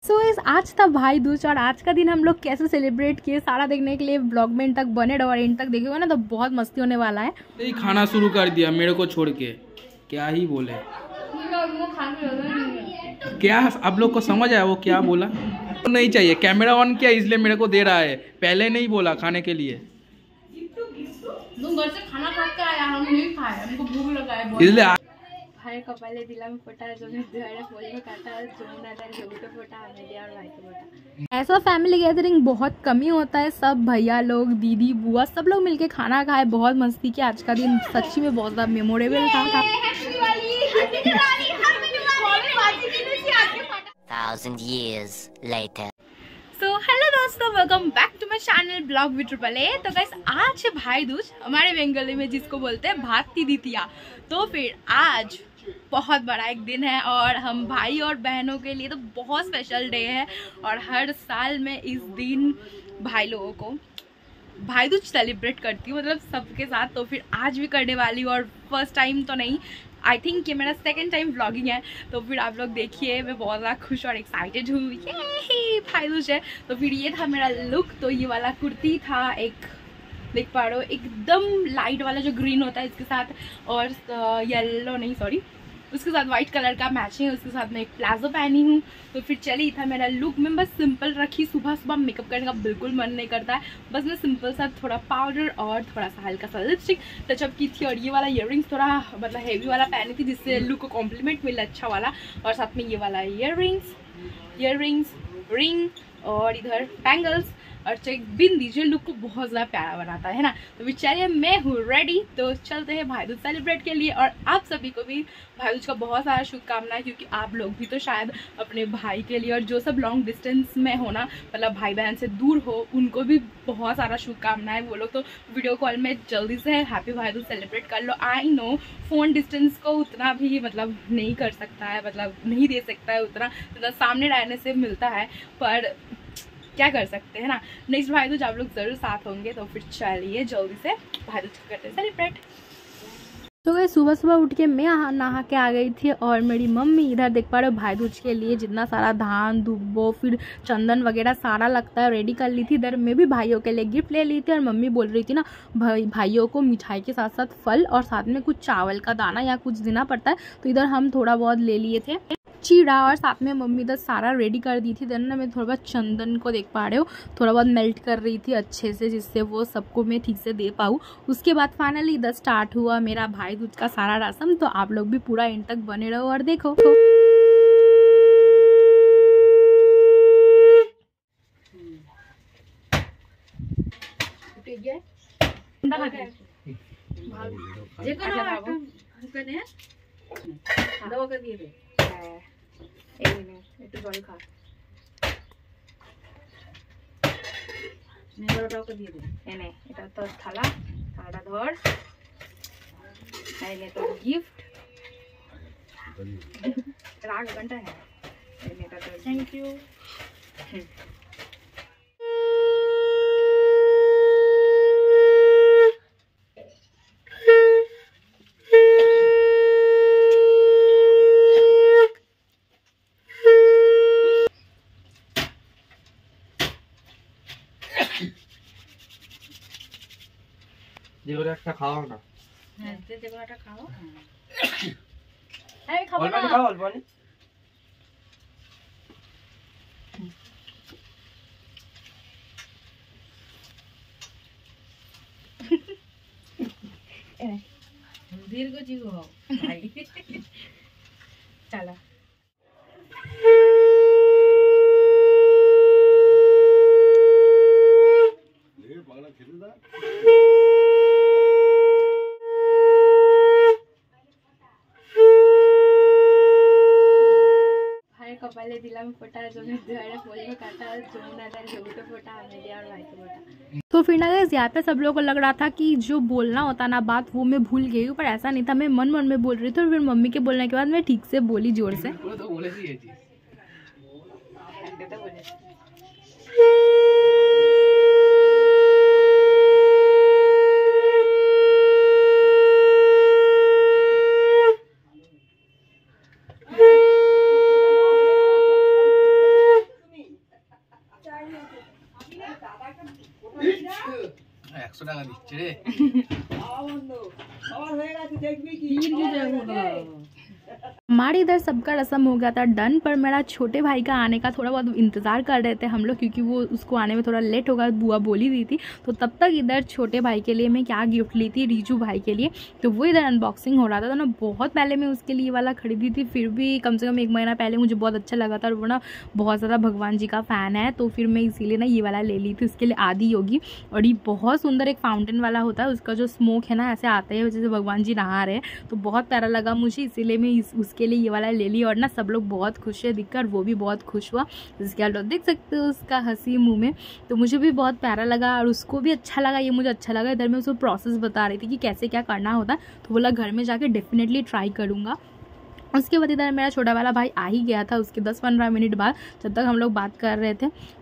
आज था भाई दूज और आज का दिन हम लोग कैसे सेलिब्रेट किए सारा देखने के लिए ब्लॉग में एंड तक बने रहो और एंड तक देखोगे ना तो बहुत मस्ती होने वाला है। नहीं खाना शुरू कर दिया मेरे को छोड़ के, क्या ही बोले। क्या आप लोग को समझ आया वो क्या बोला? तो नहीं चाहिए, कैमरा ऑन किया इसलिए मेरे को दे रहा है, पहले नहीं बोला खाने के लिए। घर से खाना खा के आया, हम नहीं खाए, हमको भूख लगा है इसलिए भाई कपाले दिला में फोटा जो में दिवाड़ा फोल में काटा जोना था जो के फोटा हमें दिया और भाई के फोटा। ऐसा फैमिली गैदरिंग बहुत कम ही होता है, सब भैया लोग दीदी बुआ सब लोग मिलके खाना खाए, बहुत मस्ती की। आज का दिन सच्ची में बहुत ज़्यादा मेमोरेबल था। 1000 years later. सो हेलो दोस्तों, welcome back to my channel blog with triple A. तो गाइस आज है भाई दूज, हमारे बंगाली में जिसको बोलते हैं भाती द्वितीया। तो फिर आज बहुत बड़ा एक दिन है और हम भाई और बहनों के लिए तो बहुत स्पेशल डे है। और हर साल मैं इस दिन भाई लोगों को भाई दूज सेलिब्रेट करती हूँ, मतलब सबके साथ। तो फिर आज भी करने वाली हूँ और फर्स्ट टाइम तो नहीं, आई थिंक ये मेरा सेकेंड टाइम व्लॉगिंग है। तो फिर आप लोग देखिए, मैं बहुत ज़्यादा खुश और एक्साइटेड हूँ, ये भाई दूज है। तो फिर ये था मेरा लुक। तो ये वाला कुर्ती था, एक देख पा रहे हो एकदम लाइट वाला जो ग्रीन होता है इसके साथ, और येलो नहीं सॉरी उसके साथ वाइट कलर का मैचिंग है। उसके साथ मैं एक प्लाजो पहनी हूँ। तो फिर चलिए था मेरा लुक। मैं बस सिंपल रखी, सुबह सुबह मेकअप करने का बिल्कुल मन नहीं करता है, बस मैं सिंपल सा थोड़ा पाउडर और थोड़ा सा हल्का सा लिपस्टिक टचअप की थी। और ये वाला इयररिंग्स थोड़ा मतलब हेवी वाला पहनी थी जिससे लुक को कॉम्प्लीमेंट मिला अच्छा वाला। और साथ में ये वाला इयररिंग्स रिंग और इधर बैंगल्स और चेक बिंदी जो लुक को बहुत ज़्यादा प्यारा बनाता है ना। तो भी चलिए मैं हूँ रेडी, तो चलते हैं भाई दूज सेलिब्रेट के लिए। और आप सभी को भी भाई दूज का बहुत सारा शुभकामनाएं, क्योंकि आप लोग भी तो शायद अपने भाई के लिए, और जो सब लॉन्ग डिस्टेंस में हो ना, मतलब भाई बहन से दूर हो, उनको भी बहुत सारा शुभकामनाएं। वो लोग तो वीडियो कॉल में जल्दी से हैप्पी भाई दूज सेलिब्रेट कर लो। आई नो फ़ोन डिस्टेंस को उतना भी मतलब नहीं कर सकता है, मतलब नहीं दे सकता है उतना जितना सामने रहने से मिलता है, पर क्या कर सकते हैं ना। नेक्स्ट भाई दूज आप लोग जरूर साथ होंगे। तो फिर चलिए जल्दी से भाई दूज करते हैं सेलिब्रेट। तो गई सुबह सुबह उठ के मैं नहा के आ गई थी और मेरी मम्मी इधर देख पा रहे हो भाई दूज के लिए जितना सारा धान दुब्बो फिर चंदन वगैरह सारा लगता है रेडी कर ली थी। इधर मैं भी भाइयों के लिए गिफ्ट ले ली थी और मम्मी बोल रही थी ना भाइयों को मिठाई के साथ साथ फल और साथ में कुछ चावल का दाना या कुछ देना पड़ता है। तो इधर हम थोड़ा बहुत ले लिए थे चीड़ा, और साथ में मम्मी इधर सारा रेडी कर दी थी। देन ना मैं थोड़ा बहुत चंदन को देख पा रहे हो थोड़ा बहुत मेल्ट कर रही थी अच्छे से, जिससे वो सबको मैं ठीक से दे पाऊँ। उसके बाद फाइनली इधर स्टार्ट हुआ मेरा भाई दूज का सारा रस्म। तो आप लोग भी पूरा एंड तक बने रहो और देखो। এটা তো থালা, থালাটা ধর, তো গিফট রাগ ঘন্টা হ্যাঁ এটা তো থ্যাংক ইউ। যেগুলো একটা খাওয়াও না, হ্যাঁ যেগুলো একটা খাও। হ্যাঁ খাবো না, খাও অল্প নি। দীর্ঘ জীব হও ভাই। চলো कपाले दिला में फोटा जो में दिवाड़ा फोल में काटा जोना था जो के फोटा हमें दिया और भाई के फोटा। तो फिर ना गाइस यहाँ पे सब लोगों को लग रहा था कि जो बोलना होता ना बात वो मैं भूल गई हूँ, पर ऐसा नहीं था, मैं मन मन में बोल रही थी। और फिर मम्मी के बोलने के बाद मैं ठीक से बोली जोर से। 100 টাকা দিচ্ছে রে। हमारे इधर सबका रस्म हो गया था डन, पर मेरा छोटे भाई का आने का थोड़ा बहुत इंतज़ार कर रहे थे हम लोग, क्योंकि वो उसको आने में थोड़ा लेट होगा, बुआ बोली दी थी। तो तब तक इधर छोटे भाई के लिए मैं क्या गिफ्ट ली थी, रीजू भाई के लिए, तो वो इधर अनबॉक्सिंग हो रहा था। तो ना बहुत पहले मैं उसके लिए वाला खरीदी थी, फिर भी कम से कम 1 महीना पहले मुझे बहुत अच्छा लगा था, और वो ना बहुत ज़्यादा भगवान जी का फ़ैन है, तो फिर मैं इसीलिए ना ये वाला ले ली थी उसके लिए, आदि योगी। और ये बहुत सुंदर एक फाउंटेन वाला होता है, उसका जो स्मोक है ना ऐसे आता है जैसे भगवान जी नहा रहे हैं, तो बहुत प्यारा लगा मुझे, इसीलिए मैं उसके लिए ये वाला ले ली। और ना सब लोग बहुत खुश है दिखकर, वो भी बहुत खुश हुआ, जिसके आप लोग देख सकते हो उसका हंसी मुंह में, तो मुझे भी बहुत प्यारा लगा और उसको भी अच्छा लगा, ये मुझे अच्छा लगा। इधर मैं उसको प्रोसेस बता रही थी कि कैसे क्या करना होता है, तो बोला घर में जाके डेफिनेटली ट्राई करूँगा। उसके बाद इधर मेरा छोटा वाला भाई आ ही गया था उसके 10-15 मिनट बाद, जब तक हम लोग बात कर रहे थे।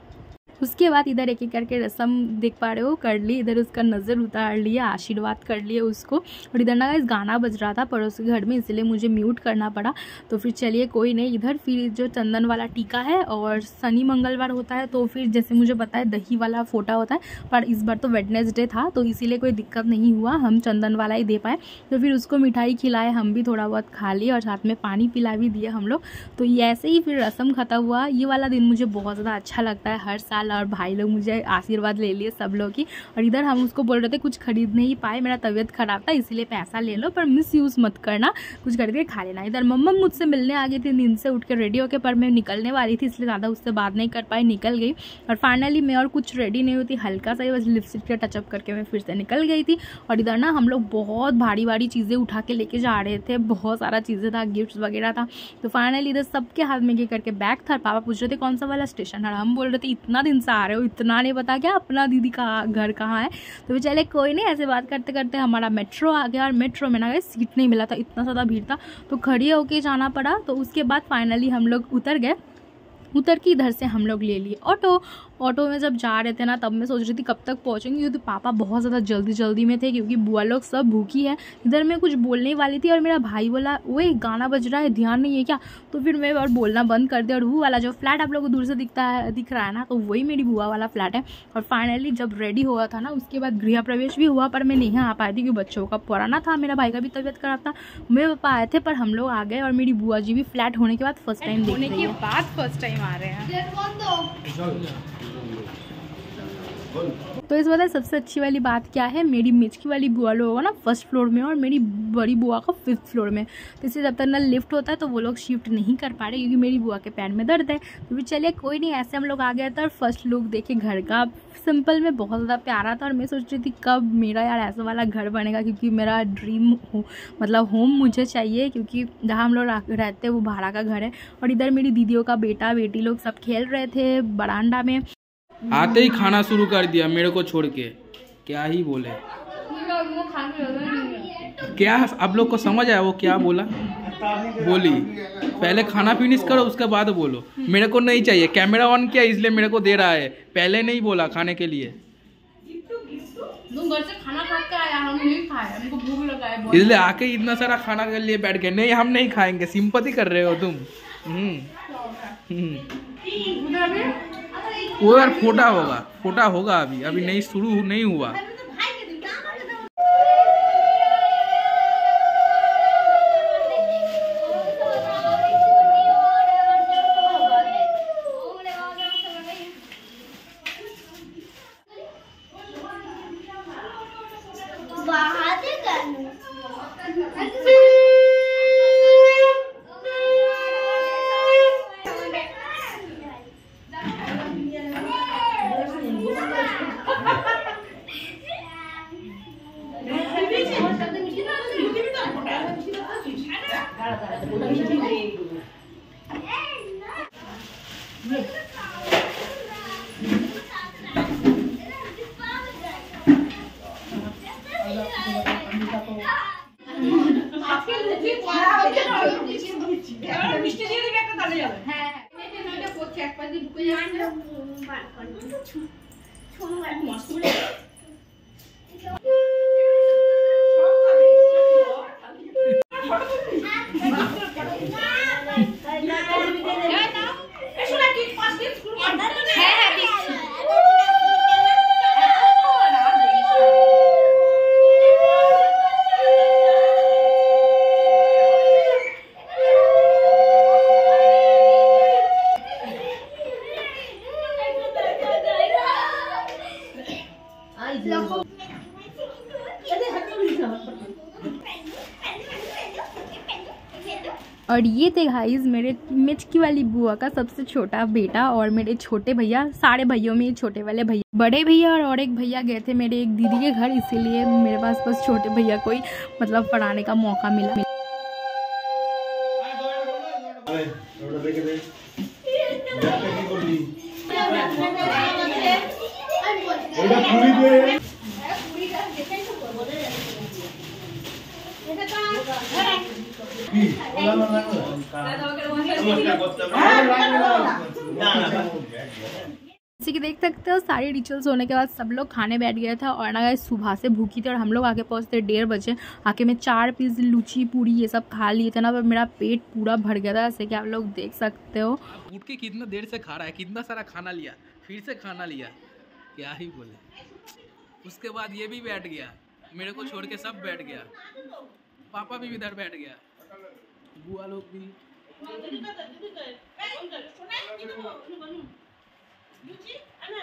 उसके बाद इधर एक एक करके रस्म देख पा रहे हो कर ली, इधर उसका नज़र उतार लिया, आशीर्वाद कर लिए उसको। और इधर ना इस गाना बज रहा था पड़ोस के घर में, इसलिए मुझे म्यूट करना पड़ा। तो फिर चलिए कोई नहीं, इधर फिर जो चंदन वाला टीका है, और शनि मंगलवार होता है तो फिर जैसे मुझे पता है दही वाला फोटा होता है, पर इस बार तो वेडनेसडे था तो इसीलिए कोई दिक्कत नहीं हुआ, हम चंदन वाला ही दे पाए। तो फिर उसको मिठाई खिलाए, हम भी थोड़ा बहुत खा लिए और साथ में पानी पिला भी दिया हम लोग। तो ये ऐसे ही फिर रस्म खत्म हुआ। ये वाला दिन मुझे बहुत ज़्यादा अच्छा लगता है हर साल, और भाई लोग मुझे आशीर्वाद ले लिए सब लोग की। और इधर हम उसको बोल रहे थे कुछ खरीद नहीं पाए, मेरा तबीयत खराब था इसलिए पैसा ले लो, पर मिस यूज़ मत करना, कुछ खरीद के खा लेना। इधर मम्मा मुझसे मिलने आ गई थी नींद से उठ के रेडी होकर, पर मैं निकलने वाली थी इसलिए ज़्यादा उससे बात नहीं कर पाई, निकल गई। और फाइनली मैं और कुछ रेडी नहीं होती, हल्का सा ही बस लिपस्टिक का टचअप करके मैं फिर से निकल गई थी। और इधर ना हम लोग बहुत भारी भारी चीज़ें उठा के लेके जा रहे थे, बहुत सारा चीज़ें था, गिफ्ट्स वगैरह था। तो फाइनली इधर सबके हाथ में ये करके बैग था। पापा पूछ रहे थे कौन सा वाला स्टेशन है, हम बोल रहे थे इतना दिन से आ रहे हो, इतना नहीं पता क्या अपना दीदी का घर कहाँ है। तो चले कोई नहीं, ऐसे बात करते करते हमारा मेट्रो आ गया, और मेट्रो में ना सीट नहीं मिला था, इतना ज़्यादा भीड़ था, तो खड़ी होके जाना पड़ा। तो उसके बाद फाइनली हम लोग उतर गए, उतर के इधर से हम लोग ले लिए ऑटो में जब जा रहे थे ना, तब मैं सोच रही थी कब तक पहुँचेंगे, क्योंकि पापा बहुत ज़्यादा जल्दी में थे, क्योंकि बुआ लोग सब भूखी है। इधर मैं कुछ बोलने वाली थी और मेरा भाई बोला वो गाना बज रहा है, ध्यान नहीं है क्या, तो फिर मैं और बोलना बंद कर दिया। और वो वाला जो फ्लैट आप लोग को दूर से दिख रहा है ना, तो वही मेरी बुआ वाला फ्लैट है। और फाइनली जब रेडी हुआ था ना, उसके बाद गृह प्रवेश भी हुआ, पर मैं नहीं आ पाई थी क्योंकि बच्चों का पुराना था, मेरा भाई का भी तबीयत खराब था, मेरे पापा आए थे, पर हम लोग आ गए। और मेरी बुआ जी भी फ्लैट होने के बाद फर्स्ट टाइम फर्स्ट टाइम आ रहे हैं। तो इस बात सबसे अच्छी वाली बात क्या है, मेरी मिचकी वाली बुआ लोग होगा ना 1st फ्लोर में, और मेरी बड़ी बुआ का 5th फ्लोर में। तो इससे जब तक ना लिफ्ट होता है तो वो लोग शिफ्ट नहीं कर पा रहे, क्योंकि मेरी बुआ के पैर में दर्द है। तो भी चलिए कोई नहीं, ऐसे हम लोग आ गए थे। और फर्स्ट लुक देखे घर का, सिंपल में बहुत ज़्यादा प्यारा था। और मैं सोच रही थी कब मेरा यार ऐसा वाला घर बनेगा, क्योंकि मेरा ड्रीम मतलब होम मुझे चाहिए, क्योंकि जहाँ हम लोग रहते हैं वो भाड़ा का घर है। और इधर मेरी दीदियों का बेटा बेटी लोग सब खेल रहे थे बरामदा में। आते ही खाना शुरू कर दिया मेरे को छोड़ के, क्या ही बोले। क्या आप लोग को समझ आया वो क्या बोला, बोली पहले खाना फिनिश करो उसके बाद बोलो। मेरे को नहीं चाहिए, कैमरा ऑन किया इसलिए मेरे को दे रहा है, पहले नहीं बोला खाने के लिए। घर से खाना खा के आया, हम नहीं खाए, हमको भूख लगा है, इसलिए आके इतना सारा खाना के लिए बैठ गए। नहीं हम नहीं खाएंगे, सिंपैथी कर रहे हो तुम। वो यार फोटा होगा अभी नहीं, शुरू नहीं हुआ। और ये थे गाइस मेरे मिचकी वाली बुआ का सबसे छोटा बेटा और मेरे छोटे भैया, सारे भाइयों में छोटे वाले भैया, बड़े भैया और एक भैया गए थे मेरे एक दीदी के घर, इसीलिए मेरे पास बस छोटे भैया को ही मतलब पढ़ाने का मौका मिला। जैसे कि देख सकते हो सारे रिचुअल्स होने के बाद सब लोग खाने बैठ गए थे और ना गाइस सुबह से भूखी थी और हम लोग आके पहुंचते 1:30 बजे। आके मैं 4 पीस लूची पूरी ये सब खा लिए थे ना, पर मेरा पेट पूरा भर गया था, जैसे कि आप लोग देख सकते हो। उठ के कितना देर से खा रहा है, कितना सारा खाना लिया, फिर से खाना लिया, क्या ही बोले। उसके बाद ये भी बैठ गया, मेरे को छोड़ के सब बैठ गया, पापा भी इधर बैठ गया, बुआ लोग भी।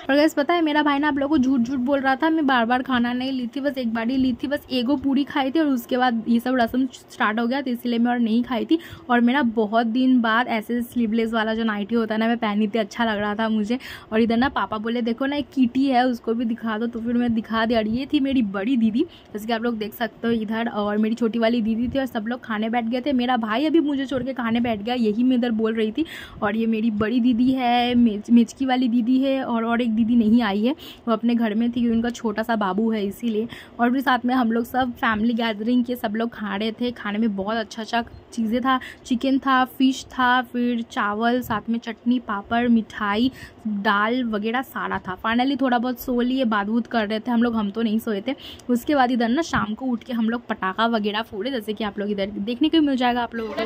और गाइस पता है मेरा भाई ना आप लोगों को झूठ झूठ बोल रहा था, मैं बार बार खाना नहीं ली थी, बस एक बार ही ली थी, बस एगो पूरी खाई थी और उसके बाद ये सब रस्म स्टार्ट हो गया तो इसलिए मैं और नहीं खाई थी। और मेरा बहुत दिन बाद ऐसे स्लीवलेस वाला जो नाइटी होता है ना मैं पहनी थी, अच्छा लग रहा था मुझे। और इधर ना पापा बोले देखो ना एक कीटी है उसको भी दिखा दो, तो फिर मैं दिखा दी। और ये थी मेरी बड़ी दीदी, जैसे कि आप लोग देख सकते हो इधर, और मेरी छोटी वाली दीदी थी और सब लोग खाने बैठ गए थे। मेरा भाई अभी मुझे छोड़ के खाने बैठ गया, यही मैं इधर बोल रही थी। और ये मेरी बड़ी दीदी है, मिचकी वाली दीदी है, और एक दीदी नहीं आई है, वो अपने घर में थी, उनका छोटा सा बाबू है इसीलिए। और भी साथ में हम लोग सब फैमिली गैदरिंग के सब लोग खा रहे थे। खाने में बहुत अच्छा अच्छा चीज़ें था, चिकन था, फिश था, फिर चावल, साथ में चटनी, पापड़, मिठाई, दाल वगैरह सारा था। फाइनली थोड़ा बहुत सो लिए, बात बूत कर रहे थे हम लोग, हम तो नहीं सोए थे। उसके बाद इधर ना शाम को उठ के हम लोग पटाखा वगैरह फोड़े, जैसे कि आप लोग इधर देखने को मिल जाएगा आप लोगों को।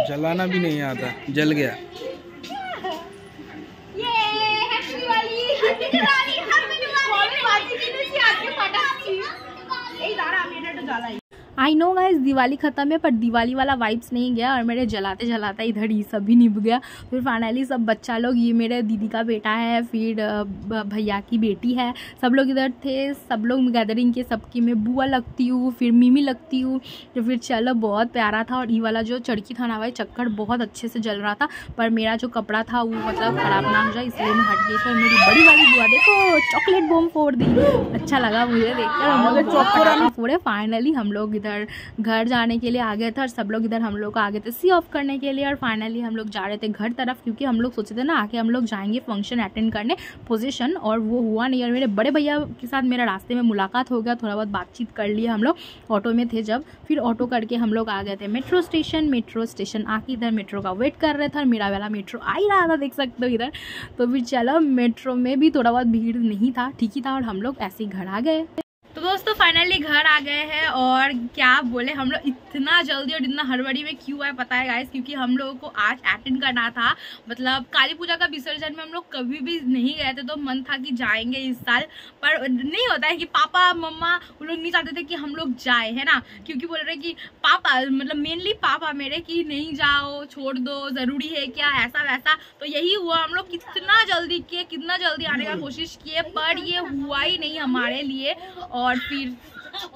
जलाना भी नहीं आता, जल गया। आई नो गाइस दिवाली ख़त्म है पर दिवाली वाला वाइब्स नहीं गया और मेरे जलाते जलाते इधर ही सब भी निभ गया। फिर फाइनली सब बच्चा लोग, ये मेरे दीदी का बेटा है, फिर भैया की बेटी है, सब लोग इधर थे, सब लोग गैदरिंग के, सबकी मैं बुआ लगती हूँ, फिर मिमी लगती हूँ। तो फिर चलो बहुत प्यारा था। और ये वाला जो चड़की था ना भाई चक्कर बहुत अच्छे से जल रहा था, पर मेरा जो कपड़ा था वो मतलब ख़राब ना हो जाए इसलिए मैं हट गई थी। मेरी बड़ी वाली बुआ देखो चॉकलेट बॉम्ब फोड़ दी, अच्छा लगा मुझे देखकर। हम लोग चॉकलेट फोड़े। फाइनली हम लोग इधर घर जाने के लिए आ गए थे और सब लोग इधर हम लोग आ गए थे सी ऑफ करने के लिए। और फाइनली हम लोग जा रहे थे घर तरफ, क्योंकि हम लोग सोचे थे ना आके हम लोग जाएंगे फंक्शन अटेंड करने पोजीशन, और वो हुआ नहीं। और मेरे बड़े भैया के साथ मेरा रास्ते में मुलाकात हो गया, थोड़ा बहुत बातचीत कर लिए हम लोग, ऑटो में थे जब। फिर ऑटो करके हम लोग आ गए थे मेट्रो स्टेशन आके इधर मेट्रो का वेट कर रहे थे और मेरा वाला मेट्रो आ ही रहा था, देख सकते हो इधर। तो फिर चलो मेट्रो में भी थोड़ा बहुत भीड़ नहीं था, ठीक ही था, और हम लोग ऐसे ही घर आ गए। तो दोस्तों फाइनली घर आ गए हैं और क्या बोले हम लोग इतना जल्दी और इतना हड़बड़ी में क्यों आए पता है गाइस, क्योंकि हम लोगों को आज अटेंड करना था। मतलब काली पूजा का विसर्जन में हम लोग कभी भी नहीं गए थे, तो मन था कि जाएंगे इस साल, पर नहीं होता है कि पापा मम्मा वो लोग नहीं चाहते थे कि हम लोग जाए, है ना, क्योंकि बोल रहे कि पापा मतलब मेनली पापा मेरे कि नहीं जाओ, छोड़ दो, ज़रूरी है क्या, ऐसा वैसा। तो यही हुआ, हम लोग कितना जल्दी किए, कितना जल्दी आने का कोशिश किए, पर ये हुआ ही नहीं हमारे लिए। और फिर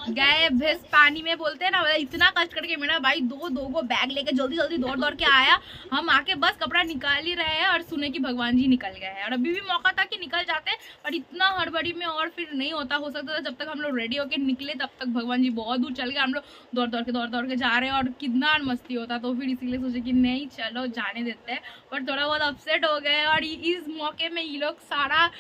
गए भैंस पानी में, बोलते हैं ना, इतना कष्ट करके मेरा भाई दो को बैग लेके जल्दी जल्दी दौड़ के आया। हम आके बस कपड़ा निकाल ही रहे हैं और सुने कि भगवान जी निकल गए हैं। और अभी भी मौका था कि निकल जाते, पर इतना हड़बड़ी में और फिर नहीं होता। हो सकता था जब तक हम लोग रेडी होके निकले तब तक भगवान जी बहुत दूर चल गए, हम लोग दौड़ के जा रहे हैं और कितना मस्ती होता। तो फिर इसीलिए सोचे कि नहीं चलो जाने देते हैं, पर थोड़ा बहुत अपसेट हो गए। और इस मौके में ये लोग सारा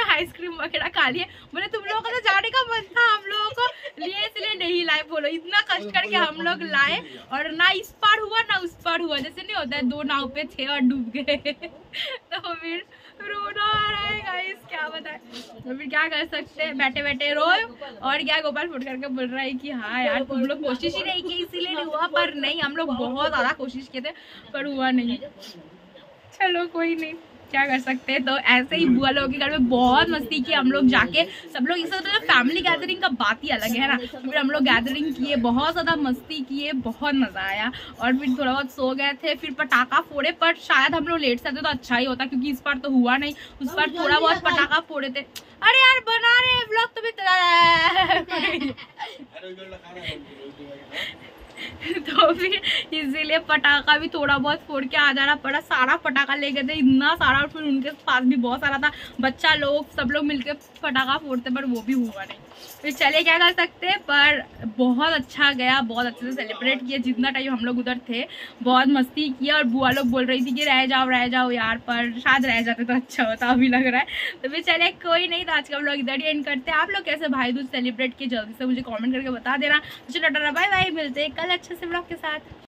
आइसक्रीम वगैरह खा लिए। बोले तुम लोगों का तो जाने का मन था, हम लोगों को लिए इसलिए नहीं लाए। बोलो इतना कष्ट करके हम लोग लाए और ना इस पार हुआ ना उस पार हुआ, जैसे नहीं होता है दो नाव पे थे और डूब गए। तो फिर रोना आ रहा है गाइस, क्या बताए। तो फिर क्या कर सकते हैं, बैठे बैठे रोए। और क्या गोपाल फुट करके बोल रहा है कि हाँ यार तुम लोग कोशिश ही नहीं की इसीलिए नहीं हुआ, पर नहीं हम लोग बहुत ज़्यादा कोशिश किए थे पर हुआ नहीं। चलो कोई नहीं, क्या कर सकते हैं। तो ऐसे ही बुआ लोगों के घर में बहुत मस्ती की हम लोग जाके, सब लोग इस फैमिली गैदरिंग का बात ही अलग है ना। तो फिर हम लोग गैदरिंग किए, बहुत ज़्यादा मस्ती किए, बहुत मज़ा आया। और फिर थोड़ा बहुत सो गए थे, फिर पटाखा फोड़े, पर शायद हम लोग लेट से आते तो अच्छा ही होता, क्योंकि इस बार तो हुआ नहीं। उस बार थोड़ा बहुत पटाखा फोड़े थे। अरे यार बना रहे व्लॉग तो भी तो फिर इसीलिए पटाखा भी थोड़ा बहुत फोड़ के आ जाना पड़ा। सारा पटाखा ले गए थे, इतना सारा, और फिर उनके पास भी बहुत सारा था। बच्चा लोग सब लोग मिलकर पटाखा फोड़ते, पर वो भी हुआ नहीं। फिर चले क्या कर सकते हैं, पर बहुत अच्छा गया, बहुत अच्छे से सेलिब्रेट किया। जितना टाइम हम लोग उधर थे बहुत मस्ती किया। और बुआ लोग बोल रही थी कि रह जाओ यार, पर शायद रह जाते तो अच्छा होता, अभी लग रहा है। तो फिर चले कोई नहीं, तो आज का हम लोग इधर ही एंड करते हैं। आप लोग कैसे भाई दूज सेलिब्रेट किए जल्दी से मुझे कॉमेंट करके बता देना। चलो टाटा बाय बाय, मिलते हैं कल अच्छे से ब्लॉग के साथ।